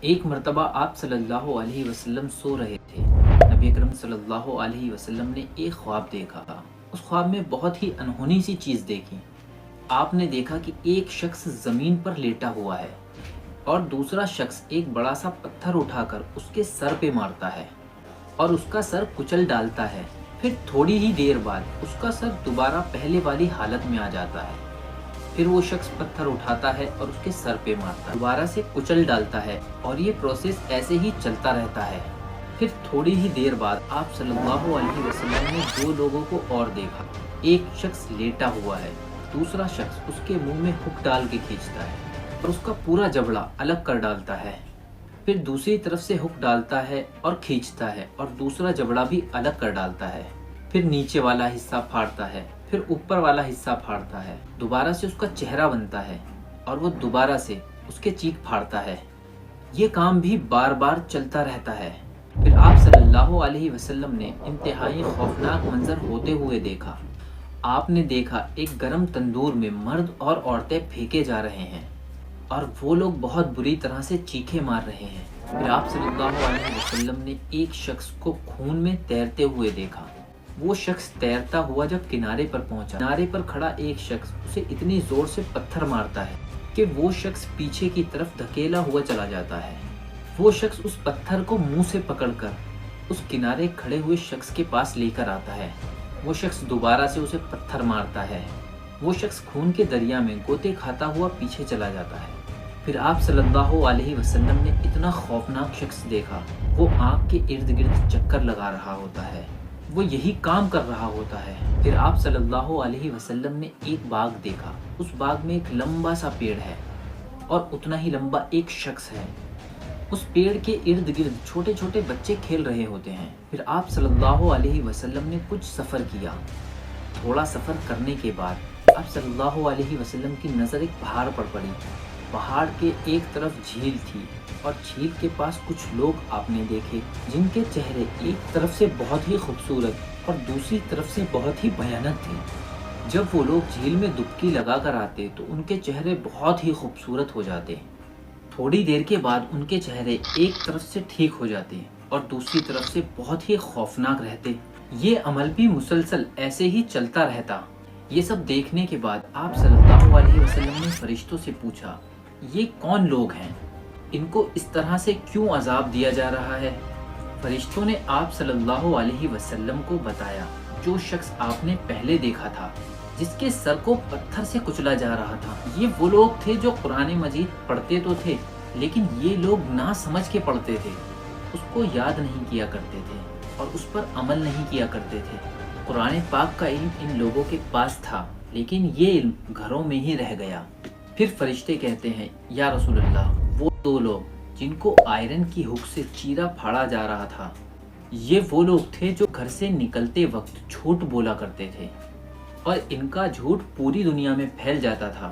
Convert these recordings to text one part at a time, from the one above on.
ایک مرتبہ آپ صلی اللہ علیہ وسلم سو رہے تھے۔ نبی اکرم صلی اللہ علیہ وسلم نے ایک خواب دیکھا۔ اس خواب میں بہت ہی انہونی سی چیز دیکھی۔ آپ نے دیکھا کہ ایک شخص زمین پر لیٹا ہوا ہے اور دوسرا شخص ایک بڑا سا پتھر اٹھا کر اس کے سر پہ مارتا ہے اور اس کا سر کچل ڈالتا ہے۔ پھر تھوڑی ہی دیر بعد اس کا سر دوبارہ پہلے والی حالت میں آ جاتا ہے۔ پھر وہ شخص پتھر اٹھاتا ہے اور اس کے سر پہ مارتا ہے، دوبارہ سے کچل ڈالتا ہے اور یہ پروسیس ایسے ہی چلتا رہتا ہے۔ پھر تھوڑی ہی دیر بعد آپ صلی اللہ علیہ وسلم نے دو لوگوں کو اور دیکھا۔ ایک شخص لیٹا ہوا ہے، دوسرا شخص اس کے منہ میں ہک ڈال کے کھینچتا ہے اور اس کا پورا جبڑا الگ کر ڈالتا ہے۔ پھر دوسری طرف سے ہک ڈالتا ہے اور کھینچتا ہے اور دوسرا جبڑا بھی الگ کر ڈالتا ہے۔ پھر نیچے والا حصہ پھاڑتا ہے، پھر اوپر والا حصہ پھاڑتا ہے، دوبارہ سے اس کا چہرہ بنتا ہے اور وہ دوبارہ سے اس کے چیخ پھاڑتا ہے۔ یہ کام بھی بار بار چلتا رہتا ہے۔ پھر آپ صلی اللہ علیہ وسلم نے انتہائی خوفناک منظر ہوتے ہوئے دیکھا۔ آپ نے دیکھا ایک گرم تندور میں مرد اور عورتیں پھینکے جا رہے ہیں اور وہ لوگ بہت بری طرح سے چیخیں مار رہے ہیں۔ پھر آپ صلی اللہ علیہ وسلم نے ایک شخص کو خون میں تیرتے ہوئے دیکھا۔ وہ شخص تیرتا ہوا جب کنارے پر پہنچا، کنارے پر کھڑا ایک شخص اسے اتنی زور سے پتھر مارتا ہے کہ وہ شخص پیچھے کی طرف دھکیلا ہوا چلا جاتا ہے۔ وہ شخص اس پتھر کو منہ سے پکڑ کر اس کنارے کھڑے ہوئے شخص کے پاس لے کر آتا ہے۔ وہ شخص دوبارہ سے اسے پتھر مارتا ہے۔ وہ شخص خون کے دریا میں غوطے کھاتا ہوا پیچھے چلا جاتا ہے۔ پھر آپ صلی اللہ علیہ وسلم نے اتنا خوفناک شخص دیکھا۔ وہ آنکھ کے ارد گرد چکر لگا رہا ہوتا ہے، وہ یہی کام کر رہا ہوتا ہے۔ پھر آپ صلی اللہ علیہ وسلم نے ایک باغ دیکھا۔ اس باغ میں ایک لمبا سا پیڑ ہے اور اتنا ہی لمبا ایک شخص ہے۔ اس پیڑ کے ارد گرد چھوٹے چھوٹے بچے کھیل رہے ہوتے ہیں۔ پھر آپ صلی اللہ علیہ وسلم نے کچھ سفر کیا۔ تھوڑا سفر کرنے کے بعد آپ صلی اللہ علیہ وسلم کی نظر ایک پہاڑ پر پڑی۔ پہاڑ کے ایک طرف جھیل تھی اور جھیل کے پاس کچھ لوگ آپ نے دیکھے جن کے چہرے ایک طرف سے بہت ہی خوبصورت اور دوسری طرف سے بہت ہی بھیانک تھے۔ جب وہ لوگ جھیل میں ڈبکی لگا کر آتے تو ان کے چہرے بہت ہی خوبصورت ہو جاتے۔ تھوڑی دیر کے بعد ان کے چہرے ایک طرف سے ٹھیک ہو جاتے اور دوسری طرف سے بہت ہی خوفناک رہتے۔ یہ عمل بھی مسلسل ایسے ہی چلتا رہتا۔ یہ سب دیکھنے کے بعد آپ صلی اللہ علیہ وسلم نے فرشتوں سے پوچھا، یہ کون لوگ ہیں؟ ان کو اس طرح سے کیوں عذاب دیا جا رہا ہے؟ فرشتوں نے آپ صلی اللہ علیہ وسلم کو بتایا، جو شخص آپ نے پہلے دیکھا تھا جس کے سر کو پتھر سے کچلا جا رہا تھا، یہ وہ لوگ تھے جو قرآن مجید پڑھتے تو تھے لیکن یہ لوگ نہ سمجھ کے پڑھتے تھے، اس کو یاد نہیں کیا کرتے تھے اور اس پر عمل نہیں کیا کرتے تھے۔ قرآن پاک کا علم ان لوگوں کے پاس تھا لیکن یہ علم گھروں میں ہی رہ گیا۔ پھر فرشتے کہتے ہیں، یا رسول اللہ، وہ دو لوگ جن کو آئرن کی ہک سے چیرا پھاڑا جا رہا تھا، یہ وہ لوگ تھے جو گھر سے نکلتے وقت جھوٹ بولا کرتے تھے اور ان کا جھوٹ پوری دنیا میں پھیل جاتا تھا۔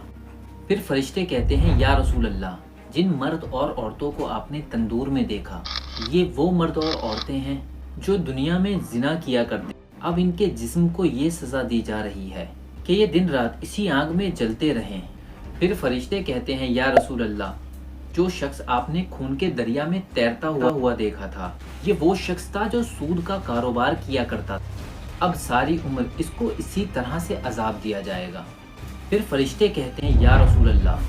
پھر فرشتے کہتے ہیں، یا رسول اللہ، جن مرد اور عورتوں کو آپ نے تندور میں دیکھا، یہ وہ مرد اور عورتیں ہیں جو دنیا میں زنا کیا کرتے، اب ان کے جسم کو یہ سزا دی جا رہی ہے کہ یہ دن رات اسی آگ میں جلتے رہیں۔ پھر فرشتے کہتے ہیں، یا رسول اللہ، جو شخص آپ نے خون کے دریا میں تیرتا ہوا دیکھا تھا، یہ وہ شخص تھا جو سود کا کاروبار کیا کرتا تھا، اب ساری عمر اس کو اسی طرح سے عذاب دیا جائے گا۔ پھر فرشتے کہتے ہیں، یا رسول اللہ،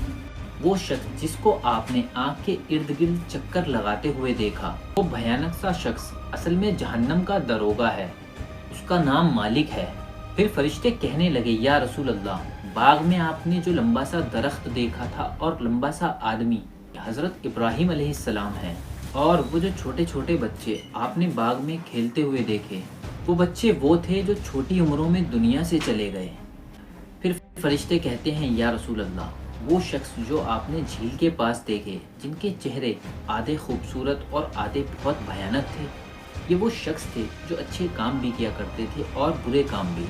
وہ شخص جس کو آپ نے آنکھ کے ارد گرد چکر لگاتے ہوئے دیکھا، وہ بھیانک سا شخص اصل میں جہنم کا داروغہ ہے، اس کا نام مالک ہے۔ پھر فرشتے کہنے لگے، یا رسول اللہ، باغ میں آپ نے جو لمبا سا درخت دیکھا تھا اور لمبا سا آدمی حضرت ابراہیم علیہ السلام ہیں، اور وہ جو چھوٹے چھوٹے بچے آپ نے باغ میں کھیلتے ہوئے دیکھے، وہ بچے وہ تھے جو چھوٹی عمروں میں دنیا سے چلے گئے۔ پھر فرشتے کہتے ہیں، یا رسول اللہ، وہ شخص جو آپ نے جھیل کے پاس دیکھے جن کے چہرے آدھے خوبصورت اور آدھے بہت بھیانک تھے، یہ وہ شخص تھے جو اچھے کام بھی کیا کرتے تھے اور برے کام بھی۔